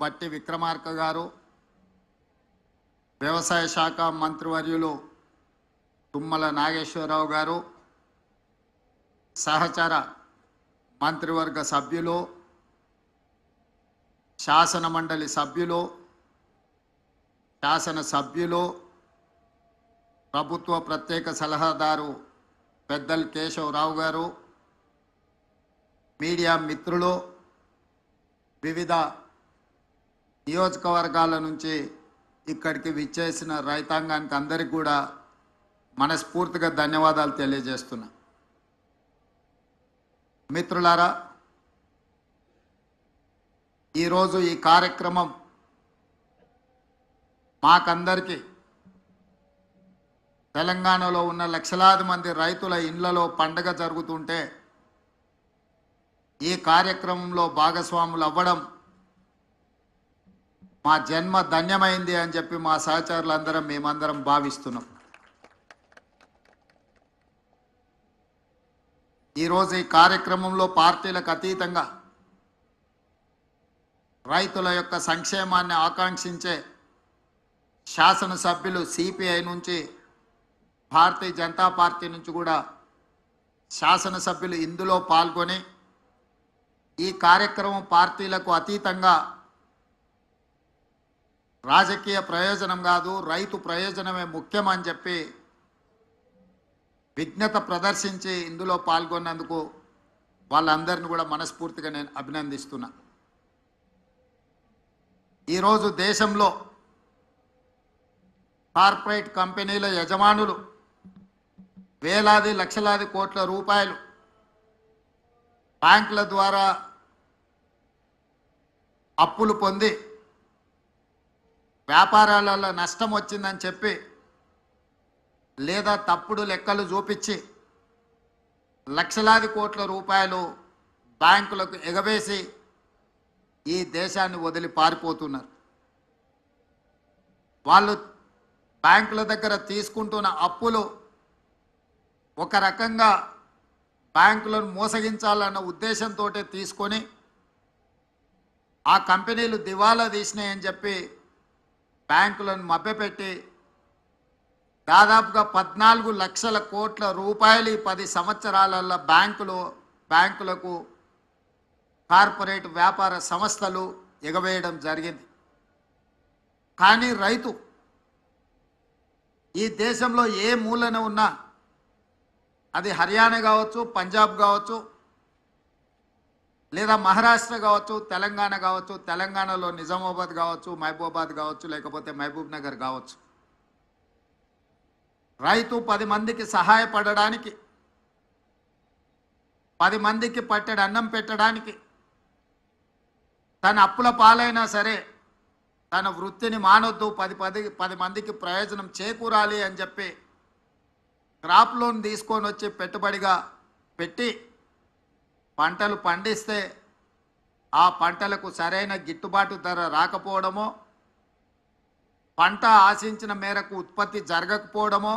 బట్టి విక్రమార్క గారు, వ్యవసాయ శాఖ మంత్రివర్యులు తుమ్మల నాగేశ్వరరావు గారు, సహచర మంత్రివర్గ సభ్యులు, శాసన మండలి సభ్యులు, శాసనసభ్యులు, ప్రభుత్వ ప్రత్యేక సలహాదారు పెద్దల్ కేశవరావు గారు, మీడియా మిత్రులు, వివిధ నియోజకవర్గాల నుంచి ఇక్కడికి విచ్చేసిన రైతాంగానికి అందరికీ కూడా మనస్ఫూర్తిగా ధన్యవాదాలు తెలియజేస్తున్నా. మిత్రులారా, ఈరోజు ఈ కార్యక్రమం మాకందరికీ తెలంగాణలో ఉన్న లక్షలాది మంది రైతుల ఇళ్లలో పండగ జరుగుతుంటే ఈ కార్యక్రమంలో భాగస్వాములు అవ్వడం మా జన్మ ధన్యమైంది అని చెప్పి మా సహచరులందరం మేమందరం భావిస్తున్నాం. ఈరోజు ఈ కార్యక్రమంలో పార్టీలకు అతీతంగా రైతుల యొక్క సంక్షేమాన్ని ఆకాంక్షించే శాసనసభ్యులు సిపిఐ నుంచి, భారతీయ జనతా పార్టీ నుంచి కూడా శాసనసభ్యులు ఇందులో పాల్గొని ఈ కార్యక్రమం పార్టీలకు అతీతంగా రాజకీయ ప్రయోజనం కాదు, రైతు ప్రయోజనమే ముఖ్యమని చెప్పి విజ్ఞత ప్రదర్శించి ఇందులో పాల్గొన్నందుకు వాళ్ళందరిని కూడా మనస్ఫూర్తిగా నేను అభినందిస్తున్నా. ఈరోజు దేశంలో కార్పొరేట్ కంపెనీల యజమానులు వేలాది లక్షలాది కోట్ల రూపాయలు బ్యాంకుల ద్వారా అప్పులు పొంది వ్యాపారాలలో నష్టం వచ్చిందని చెప్పి లేదా తప్పుడు లెక్కలు చూపించి లక్షలాది కోట్ల రూపాయలు బ్యాంకులకు ఎగవేసి ఈ దేశాన్ని వదిలి పారిపోతున్నారు. వాళ్ళు బ్యాంకుల దగ్గర తీసుకుంటున్న అప్పులు ఒక రకంగా బ్యాంకులను మోసగించాలన్న ఉద్దేశంతో తీసుకొని ఆ కంపెనీలు దివాలా తీసినాయని చెప్పి బ్యాంకులను మభ్యపెట్టి దాదాపుగా 14 లక్షల కోట్ల రూపాయలు 10 సంవత్సరాలలో బ్యాంకులకు కార్పొరేట్ వ్యాపార సంస్థలు ఎగవేయడం జరిగింది. కానీ రైతు ఈ దేశంలో ఏ మూలన ఉన్నా, అది హర్యానా కావచ్చు, పంజాబ్ కావచ్చు, లేదా మహారాష్ట్ర కావచ్చు, తెలంగాణ కావచ్చు, తెలంగాణలో నిజామాబాద్ కావచ్చు, మహబూబాబాద్ కావచ్చు, లేకపోతే మహబూబ్ నగర్ కావచ్చు, రైతు 10 మందికి సహాయపడడానికి, 10 మందికి పట్టెడు అన్నం పెట్టడానికి, తన అప్పుల పాలైనా సరే తన వృత్తిని మానొద్దు, 10 మందికి ప్రయోజనం చేకూరాలి అని చెప్పి క్రాప్ లోన్ తీసుకొని వచ్చి పెట్టుబడిగా పెట్టి పంటలు పండిస్తే ఆ పంటలకు సరైన గిట్టుబాటు ధర రాకపోవడమో, పంట ఆశించిన మేరకు ఉత్పత్తి జరగకపోవడమో,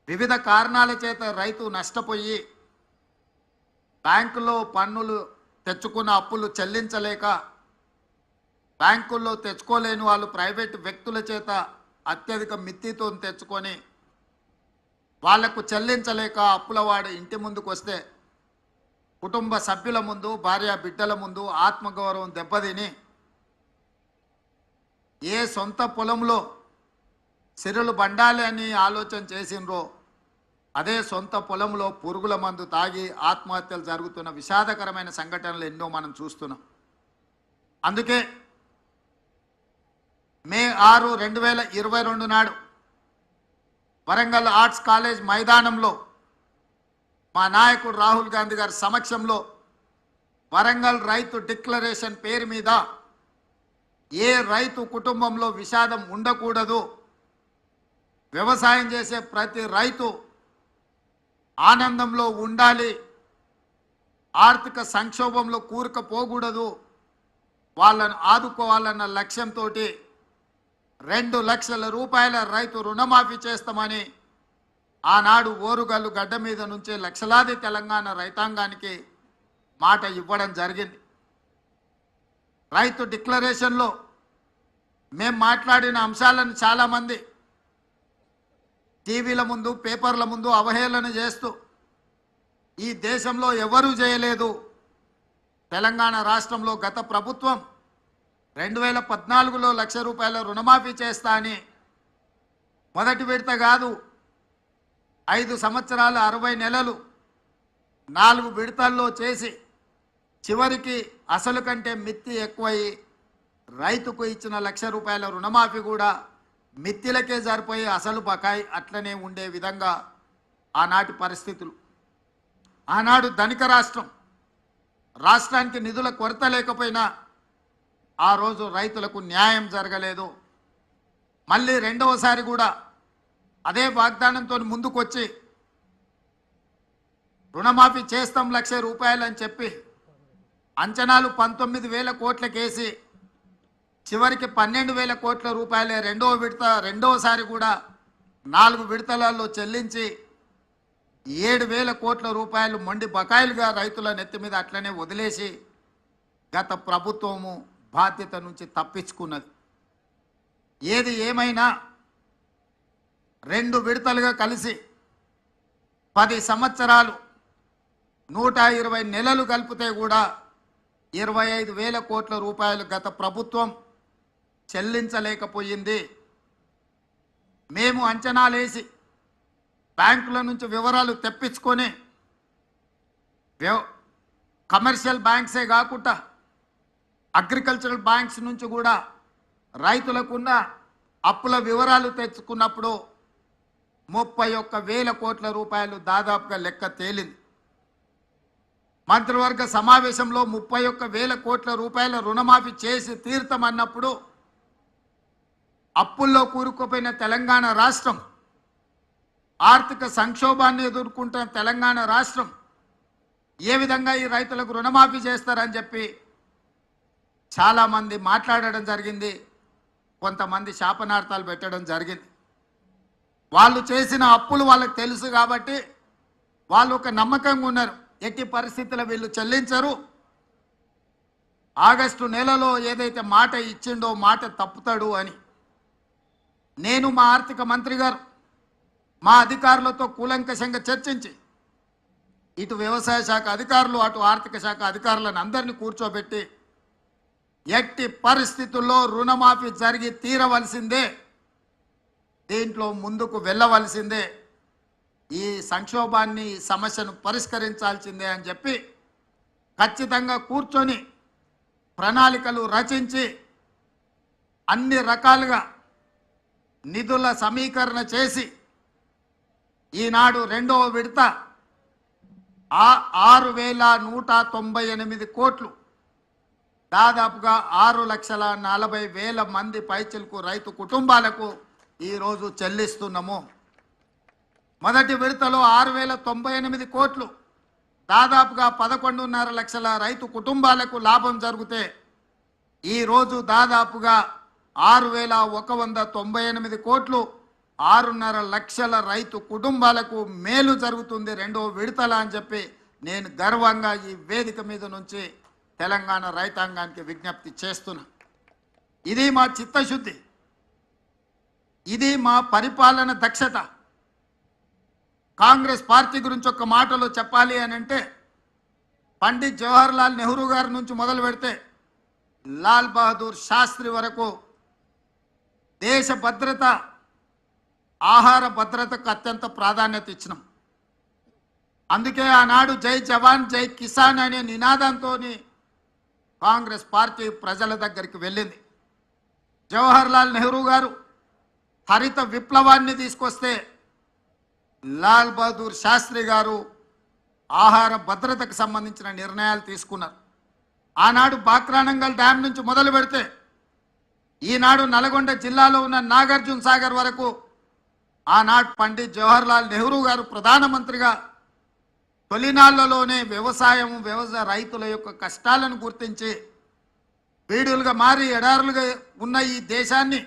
వివిధ కారణాల చేత రైతు నష్టపోయి బ్యాంకులో పన్నులు తెచ్చుకున్న అప్పులు చెల్లించలేక, బ్యాంకుల్లో తెచ్చుకోలేని వాళ్ళు ప్రైవేటు వ్యక్తుల చేత అత్యధిక మిత్తితో తెచ్చుకొని వాళ్లకు చెల్లించలేక అప్పులవాడు ఇంటి ముందుకు వస్తే కుటుంబ సభ్యుల ముందు, భార్య బిడ్డల ముందు ఆత్మగౌరవం దెబ్బతిని ఏ సొంత పొలంలో సిరులు బండాలి అని ఆలోచన చేసినరో అదే సొంత పొలంలో పురుగుల మందు తాగి ఆత్మహత్యలు జరుగుతున్న విషాదకరమైన సంఘటనలు ఎన్నో మనం చూస్తున్నాం. అందుకే మే 6, 2022 నాడు వరంగల్ ఆర్ట్స్ కాలేజ్ మైదానంలో మా నాయకుడు రాహుల్ గాంధీ గారి సమక్షంలో వరంగల్ రైతు డిక్లరేషన్ పేరు మీద ఏ రైతు కుటుంబంలో విషాదం ఉండకూడదు, వ్యవసాయం చేసే ప్రతి రైతు ఆనందంలో ఉండాలి, ఆర్థిక సంక్షోభంలో కూరుకుపోకూడదు, వాళ్ళను ఆదుకోవాలన్న లక్ష్యంతో 2 లక్షల రూపాయల రైతు రుణమాఫీ చేస్తామని ఆనాడు ఓరుగల్లు గడ్డ మీద నుంచే లక్షలాది తెలంగాణ రైతాంగానికి మాట ఇవ్వడం జరిగింది. రైతు డిక్లరేషన్లో మేము మాట్లాడిన అంశాలను చాలామంది టీవీల ముందు పేపర్ల ముందు అవహేళన చేస్తూ ఈ దేశంలో ఎవరూ చేయలేదు, తెలంగాణ రాష్ట్రంలో గత ప్రభుత్వం 2014లో ₹1,00,000 రుణమాఫీ చేస్తా అని మొదటి విడత కాదు 5 సంవత్సరాలు 60 నెలలు 4 విడతల్లో చేసి చివరికి అసలు కంటే మిత్తి ఎక్కువయి రైతుకు ఇచ్చిన ₹1,00,000 రుణమాఫీ కూడా మిత్తిలకే సరిపోయి అసలు బకాయి అట్లనే ఉండే విధంగా ఆనాటి పరిస్థితులు. ఆనాడు ధనిక రాష్ట్రానికి నిధుల కొరత లేకపోయినా ఆ రోజు రైతులకు న్యాయం జరగలేదు. మళ్ళీ రెండవసారి కూడా అదే వాగ్దానంతో ముందుకొచ్చి రుణమాఫీ చేస్తాం ₹1,00,000 అని చెప్పి అంచనాలు 19,000 కోట్లకేసి చివరికి 12,000 కోట్ల రూపాయలే రెండవసారి కూడా 4 విడతలలో చెల్లించి 7,000 కోట్ల రూపాయలు మొండి బకాయిలుగా రైతుల నెత్తి మీద అట్లనే వదిలేసి గత ప్రభుత్వము బాధ్యత నుంచి తప్పించుకున్నది. ఏది ఏమైనా 2 విడతలుగా కలిసి 10 సంవత్సరాలు 120 నెలలు కలిపితే కూడా 25,000 కోట్ల రూపాయలు గత ప్రభుత్వం చెల్లించలేకపోయింది. మేము అంచనాలేసి బ్యాంకుల నుంచి వివరాలు తెప్పించుకొని కమర్షియల్ బ్యాంక్సే కాకుండా అగ్రికల్చరల్ బ్యాంక్స్ నుంచి కూడా రైతులకున్న అప్పుల వివరాలు తెచ్చుకున్నప్పుడు 31,000 కోట్ల రూపాయలు దాదాపుగా లెక్క తేలింది. మంత్రివర్గ సమావేశంలో 31,000 కోట్ల రూపాయల రుణమాఫీ చేసి తీర్థమన్నప్పుడు అప్పుల్లో కూరుకుపోయిన తెలంగాణ రాష్ట్రం, ఆర్థిక సంక్షోభాన్ని ఎదుర్కొంటున్న తెలంగాణ రాష్ట్రం ఏ విధంగా ఈ రైతులకు రుణమాఫీ చేస్తారని చెప్పి చాలామంది మాట్లాడడం జరిగింది. కొంతమంది శాపనార్థాలు పెట్టడం జరిగింది. వాళ్ళు చేసిన అప్పులు వాళ్ళకి తెలుసు కాబట్టి వాళ్ళు ఒక నమ్మకంగా ఉన్నారు, ఎట్టి పరిస్థితుల్లో వీళ్ళు చెల్లించరు, ఆగస్టు నెలలో ఏదైతే మాట ఇచ్చిండో మాట తప్పుతాడు అని. నేను మా ఆర్థిక మంత్రి గారు మా అధికారులతో కూలంకషంగా చర్చించి ఇటు వ్యవసాయ శాఖ అధికారులు అటు ఆర్థిక శాఖ అధికారులను అందరినీ కూర్చోబెట్టి ఎట్టి పరిస్థితుల్లో రుణమాఫీ జరిగి తీరవలసిందే, దీంట్లో ముందుకు వెళ్ళవలసిందే, ఈ సంక్షోభాన్ని సమస్యను పరిష్కరించాల్సిందే అని చెప్పి ఖచ్చితంగా కూర్చొని ప్రణాళికలు రచించి అన్ని రకాలుగా నిధుల సమీకరణ చేసి ఈనాడు రెండవ విడత 6,198 కోట్లు దాదాపుగా 6,40,000 మంది పైచిలకు రైతు కుటుంబాలకు ఈరోజు చెల్లిస్తున్నాము. మొదటి విడతలో 6,098 కోట్లు దాదాపుగా 11.5 లక్షల రైతు కుటుంబాలకు లాభం జరిగితే ఈరోజు దాదాపుగా 6,198 కోట్లు 6.5 లక్షల రైతు కుటుంబాలకు మేలు జరుగుతుంది రెండో విడతల అని చెప్పి నేను గర్వంగా ఈ వేదిక మీద నుంచి తెలంగాణ రైతాంగానికి విజ్ఞప్తి చేస్తున్నా. ఇది మా చిత్తశుద్ధి, ఇది మా పరిపాలన దక్షత. కాంగ్రెస్ పార్టీ గురించి ఒక మాటలో చెప్పాలి అని అంటే పండిత్ జవహర్లాల్ నెహ్రూ గారి నుంచి మొదలు పెడితే లాల్ బహదూర్ శాస్త్రి వరకు దేశ భద్రత, ఆహార భద్రతకు అత్యంత ప్రాధాన్యత ఇచ్చినాం. అందుకే ఆనాడు జై జవాన్ జై కిసాన్ అనే నినాదంతో కాంగ్రెస్ పార్టీ ప్రజల దగ్గరికి వెళ్ళింది. జవహర్లాల్ నెహ్రూ గారు హరిత విప్లవాన్ని తీసుకొస్తే లాల్ బహదూర్ శాస్త్రి గారు ఆహార భద్రతకు సంబంధించిన నిర్ణయాలు తీసుకున్నారు. ఆనాడు బాక్రానంగల్ డ్యామ్ నుంచి మొదలు పెడితే ఈనాడు నల్గొండ జిల్లాలో ఉన్న నాగార్జున సాగర్ వరకు ఆనాడు పండిత్ జవహర్లాల్ నెహ్రూ గారు ప్రధానమంత్రిగా తొలినాళ్లలోనే వ్యవసాయ రైతుల యొక్క కష్టాలను గుర్తించి బీడులుగా మారి ఎడారులుగా ఉన్న ఈ దేశాన్ని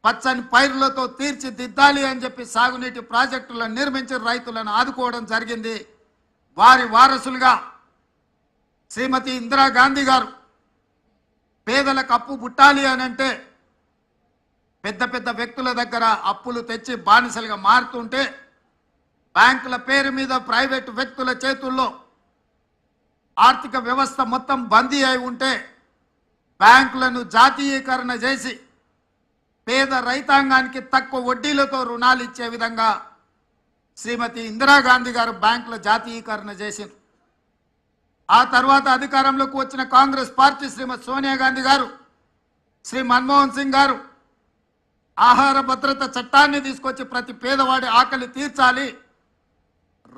పచ్చని పైరులతో తీర్చిదిద్దాలి అని చెప్పి సాగునీటి ప్రాజెక్టులను నిర్మించి రైతులను ఆదుకోవడం జరిగింది. వారి వారసులుగా శ్రీమతి ఇందిరాగాంధీ గారు పేదలకు అప్పు పుట్టాలి అని అంటే పెద్ద పెద్ద వ్యక్తుల దగ్గర అప్పులు తెచ్చి బానిసలుగా మారుతుంటే బ్యాంకుల పేరు మీద ప్రైవేటు వ్యక్తుల చేతుల్లో ఆర్థిక వ్యవస్థ మొత్తం బందీ అయి ఉంటే బ్యాంకులను జాతీయీకరణ చేసి పేద రైతాంగానికి తక్కువ వడ్డీలతో రుణాలు ఇచ్చే విధంగా శ్రీమతి ఇందిరాగాంధీ గారు బ్యాంకుల జాతీయీకరణ చేసింది. ఆ తర్వాత అధికారంలోకి వచ్చిన కాంగ్రెస్ పార్టీ శ్రీమతి సోనియా గాంధీ గారు, శ్రీ మన్మోహన్ సింగ్ గారు ఆహార భద్రత చట్టాన్ని తీసుకొచ్చి ప్రతి పేదవాడి ఆకలి తీర్చాలి,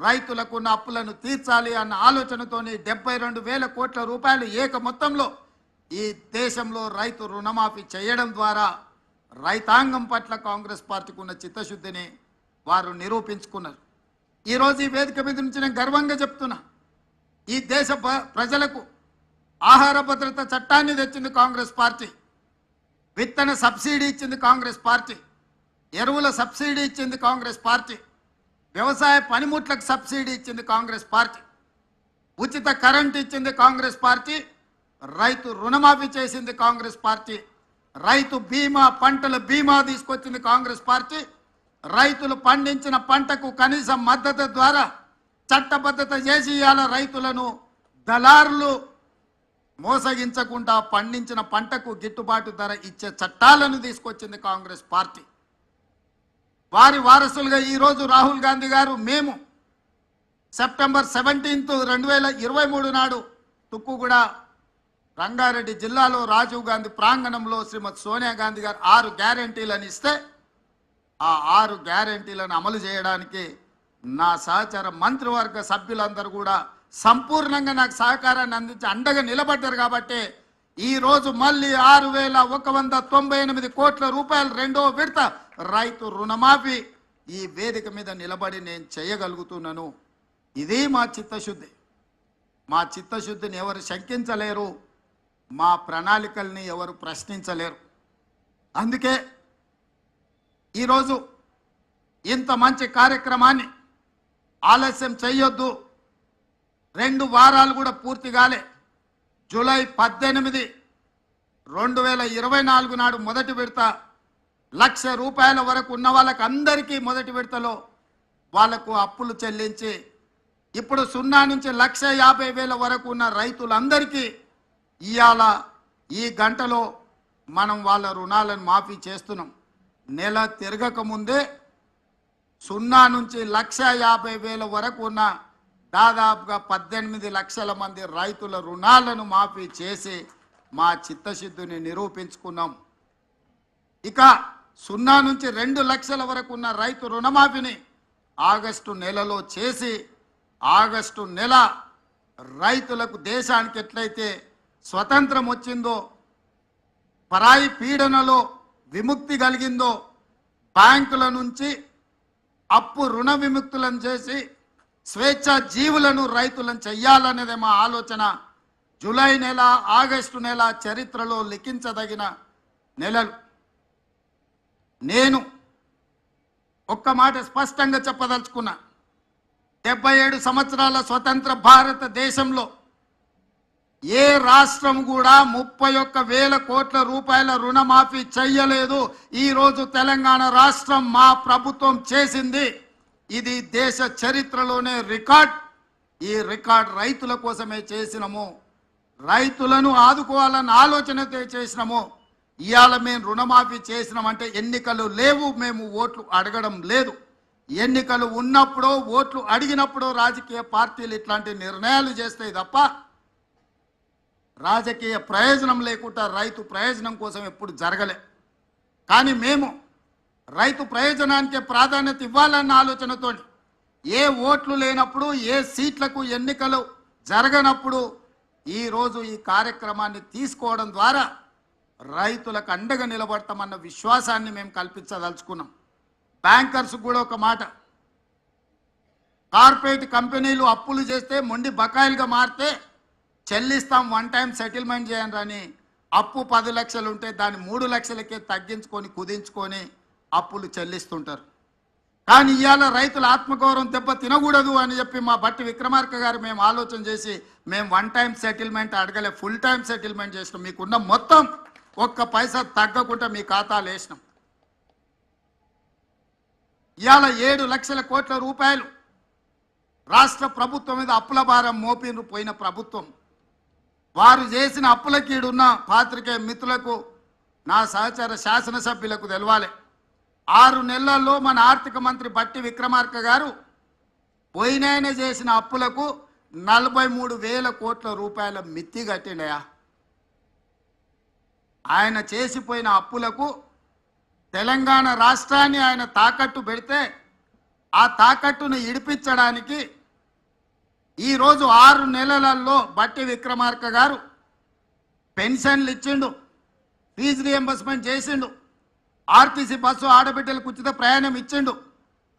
రైతులకు ఉన్న అప్పులను తీర్చాలి అన్న ఆలోచనతోని 72,000 కోట్ల రూపాయలు ఏక మొత్తంలో ఈ దేశంలో రైతు రుణమాఫీ చేయడం ద్వారా రైతాంగం పట్ల కాంగ్రెస్ పార్టీకి ఉన్న చిత్తశుద్ధిని వారు నిరూపించుకున్నారు. ఈరోజు ఈ వేదిక మీద నుంచి నేను గర్వంగా చెప్తున్నా, ఈ దేశ ప్రజలకు ఆహార భద్రత చట్టాన్ని తెచ్చింది కాంగ్రెస్ పార్టీ, విత్తన సబ్సిడీ ఇచ్చింది కాంగ్రెస్ పార్టీ, ఎరువుల సబ్సిడీ ఇచ్చింది కాంగ్రెస్ పార్టీ, వ్యవసాయ పనిముట్లకు సబ్సిడీ ఇచ్చింది కాంగ్రెస్ పార్టీ, ఉచిత కరెంట్ ఇచ్చింది కాంగ్రెస్ పార్టీ, రైతు రుణమాఫీ చేసింది కాంగ్రెస్ పార్టీ, రైతు బీమా పంటల బీమా తీసుకొచ్చింది కాంగ్రెస్ పార్టీ, రైతులు పండించిన పంటకు కనీస మద్దతు ద్వారా చట్టబద్ధత చేసి ఇవాళ రైతులను దళారులు మోసగించకుండా పండించిన పంటకు గిట్టుబాటు ధర ఇచ్చే చట్టాలను తీసుకొచ్చింది కాంగ్రెస్ పార్టీ. వారి వారసులుగా ఈరోజు రాహుల్ గాంధీ గారు మేము సెప్టెంబర్ 17, 2023 నాడు తుక్కుగూడ రంగారెడ్డి జిల్లాలో రాజీవ్ గాంధీ ప్రాంగణంలో శ్రీమతి సోనియా గాంధీ గారు 6 గ్యారెంటీలను ఇస్తే ఆ 6 గ్యారెంటీలను అమలు చేయడానికి నా సహచర మంత్రివర్గ సభ్యులందరూ కూడా సంపూర్ణంగా నాకు సహకారాన్ని అందించి అండగా నిలబడ్డారు. కాబట్టి ఈరోజు మళ్ళీ 6,198 కోట్ల రూపాయలు రెండో విడత రైతు రుణమాఫీ ఈ వేదిక మీద నిలబడి నేను చేయగలుగుతున్నాను. ఇది మా చిత్తశుద్ధి. మా చిత్తశుద్ధిని ఎవరు శంకించలేరు, మా ప్రణాళికల్ని ఎవరు ప్రశ్నించలేరు. అందుకే ఈరోజు ఇంత మంచి కార్యక్రమాన్ని ఆలస్యం చేయొద్దు. 2 వారాలు కూడా పూర్తి కాలే. జూలై 18, 2024 నాడు మొదటి విడత 1,00,000 రూపాయల వరకు ఉన్న వాళ్ళకి అందరికీ మొదటి విడతలో వాళ్లకు అప్పులు చెల్లించి ఇప్పుడు 0 నుంచి 1,50,000 వరకు ఉన్న రైతులందరికీ ఇవాళ ఈ గంటలో మనం వాళ్ళ రుణాలను మాఫీ చేస్తున్నాం. నెల తిరగక ముందే 0 నుంచి 1,50,000 వరకు ఉన్న దాదాపుగా 18 లక్షల మంది రైతుల రుణాలను మాఫీ చేసి మా చిత్తశుద్ధిని నిరూపించుకున్నాం. ఇక 0 నుంచి 2 లక్షల వరకు ఉన్న రైతు రుణమాఫీని ఆగస్టు నెలలో చేసి ఆగస్టు నెల రైతులకు దేశానికి ఎట్లయితే స్వతంత్రం వచ్చిందో, పరాయి పీడనలో విముక్తి కలిగిందో, బ్యాంకుల నుంచి అప్పు రుణ విముక్తులను చేసి స్వేచ్ఛ జీవులను రైతులను చెయ్యాలనేదే మా ఆలోచన. జూలై నెల, ఆగస్టు నెల చరిత్రలో లిఖించదగిన నెలలు. నేను ఒక్క మాట స్పష్టంగా చెప్పదలుచుకున్నా, 77 సంవత్సరాల స్వతంత్ర భారతదేశంలో ఏ రాష్ట్రం కూడా 31,000 కోట్ల రూపాయల రుణమాఫీ చెయ్యలేదు. ఈరోజు తెలంగాణ రాష్ట్రం మా ప్రభుత్వం చేసింది. ఇది దేశ చరిత్రలోనే రికార్డ్. ఈ రికార్డ్ రైతుల కోసమే చేసినాము, రైతులను ఆదుకోవాలన్న ఆలోచనతో చేసినాము. ఇవాళ మేము రుణమాఫీ చేసినామంటే ఎన్నికలు లేవు, మేము ఓట్లు అడగడం లేదు. ఎన్నికలు ఉన్నప్పుడు ఓట్లు అడిగినప్పుడు రాజకీయ పార్టీలు ఇట్లాంటి నిర్ణయాలు చేస్తాయి తప్ప రాజకీయ ప్రయోజనం లేకుండా రైతు ప్రయోజనం కోసం ఎప్పుడు జరగలే. కానీ మేము రైతు ప్రయోజనానికి ప్రాధాన్యత ఇవ్వాలన్న ఆలోచనతో ఏ ఓట్లు లేనప్పుడు, ఏ సీట్లకు ఎన్నికలు జరగనప్పుడు ఈరోజు ఈ కార్యక్రమాన్ని తీసుకోవడం ద్వారా రైతులకు అండగా నిలబడతామన్న విశ్వాసాన్ని మేము కల్పించదలుచుకున్నాం. బ్యాంకర్స్ కూడా ఒక మాట, కార్పొరేట్ కంపెనీలు అప్పులు చేస్తే మొండి బకాయిలుగా మారితే చెల్లిస్తాం, 1 టైం సెటిల్మెంట్ చేయండి అని అప్పు 10 లక్షలు ఉంటే దాన్ని 3 లక్షలకే తగ్గించుకొని కుదించుకొని అప్పులు చెల్లిస్తుంటారు. కానీ ఇవాళ రైతుల ఆత్మగౌరవం దెబ్బ తినకూడదు అని చెప్పి మా బట్టి విక్రమార్క గారు మేము ఆలోచన చేసి మేము వన్ టైం సెటిల్మెంట్ అడగలే, ఫుల్ టైం సెటిల్మెంట్ చేసినాం. మీకున్న మొత్తం ఒక్క పైసా తగ్గకుండా మీ ఖాతాలు వేసినాం. ఇవాళ 7 లక్షల కోట్ల రూపాయలు రాష్ట్ర ప్రభుత్వం మీద అప్పుల భారం మోపిన్రు పోయిన ప్రభుత్వం. వారు చేసిన అప్పులకీడున్న పాత్రికేయ మిత్రులకు, నా సహచర శాసనసభ్యులకు తెలవాలి. 6 నెలల్లో మన ఆర్థిక మంత్రి బట్టి విక్రమార్క గారు పోయినాయన చేసిన అప్పులకు 43,000 కోట్ల రూపాయల మిత్తి కట్టిండయా. ఆయన చేసిపోయిన అప్పులకు తెలంగాణ రాష్ట్రాన్ని ఆయన తాకట్టు పెడితే ఆ తాకట్టును ఇడిపించడానికి ఈరోజు 6 నెలలలో బట్టి విక్రమార్క గారు పెన్షన్లు ఇచ్చిండు, ఫీజు రియంబర్స్మెంట్ చేసిండు, ఆర్టీసీ బస్సు ఆడబిడ్డలకు ఉచిత ప్రయాణం ఇచ్చిండు,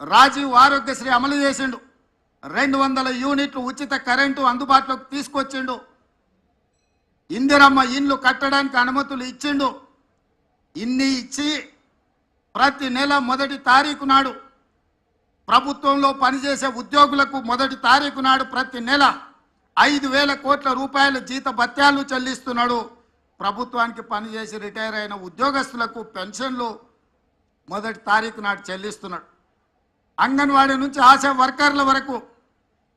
రాజీవ్ ఆరోగ్యశ్రీ అమలు చేసిండు, 200 యూనిట్లు ఉచిత కరెంటు అందుబాటులోకి తీసుకొచ్చిండు, ఇందిరమ్మ ఇండ్లు కట్టడానికి అనుమతులు ఇచ్చిండు. ఇన్ని ఇచ్చి ప్రతి నెల 1వ తారీఖు నాడు ప్రభుత్వంలో పనిచేసే ఉద్యోగులకు 1వ తారీఖు నాడు ప్రతి నెల 5,000 కోట్ల రూపాయల జీత భత్యాలు చెల్లిస్తున్నాడు. ప్రభుత్వానికి పనిచేసి రిటైర్ అయిన ఉద్యోగస్తులకు పెన్షన్లు 1వ తారీఖు నాడు చెల్లిస్తున్నాడు. అంగన్వాడీ నుంచి ఆశా వర్కర్ల వరకు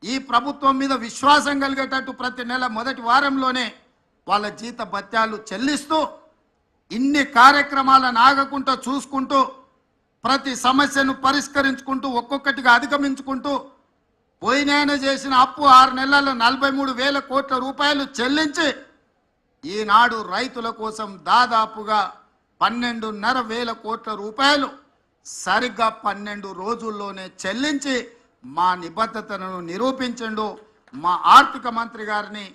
ఈ ప్రభుత్వం మీద విశ్వాసం కలిగేటట్టు ప్రతి నెల 1వ వారంలోనే వాళ్ళ జీత భత్యాలు చెల్లిస్తూ ఇన్ని కార్యక్రమాలను ఆగకుండా చూసుకుంటూ ప్రతి సమస్యను పరిష్కరించుకుంటూ ఒక్కొక్కటిగా అధిగమించుకుంటూ పోయినాయన చేసిన అప్పు 6 నెలల్లో 43,000 కోట్ల రూపాయలు చెల్లించి ఈనాడు రైతుల కోసం దాదాపుగా 12,500 కోట్ల రూపాయలు సరిగ్గా 12 రోజుల్లోనే చెల్లించి మా నిబద్ధతను నిరూపించండు. మా ఆర్థిక మంత్రి గారిని,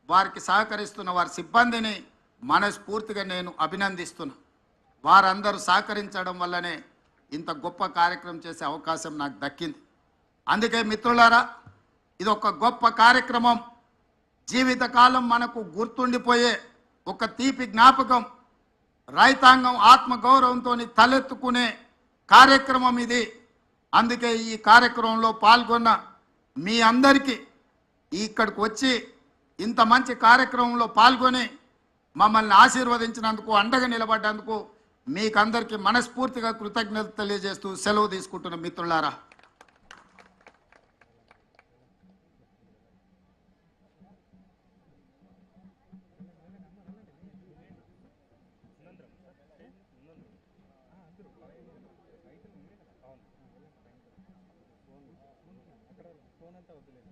వారికి సహకరిస్తున్న వారి సిబ్బందిని మనస్ఫూర్తిగా నేను అభినందిస్తున్నా. వారందరూ సహకరించడం వల్లనే ఇంత గొప్ప కార్యక్రమం చేసే అవకాశం నాకు దక్కింది. అందుకే మిత్రులారా, ఇది ఒక గొప్ప కార్యక్రమం, జీవితకాలం మనకు గుర్తుండిపోయే ఒక తీపి జ్ఞాపకం. రైతాంగం ఆత్మగౌరవంతో తలెత్తుకునే కార్యక్రమం ఇది. అందుకే ఈ కార్యక్రమంలో పాల్గొన్న మీ అందరికీ, ఇక్కడికి వచ్చి ఇంత మంచి కార్యక్రమంలో పాల్గొని మమ్మల్ని ఆశీర్వదించినందుకు, అండగా నిలబడ్డందుకు మీకందరికీ మనస్ఫూర్తిగా కృతజ్ఞతలు తెలియజేస్తూ సెలవు తీసుకుంటున్న మిత్రులారా. ఫోన్ అంతా వద్దులేదు.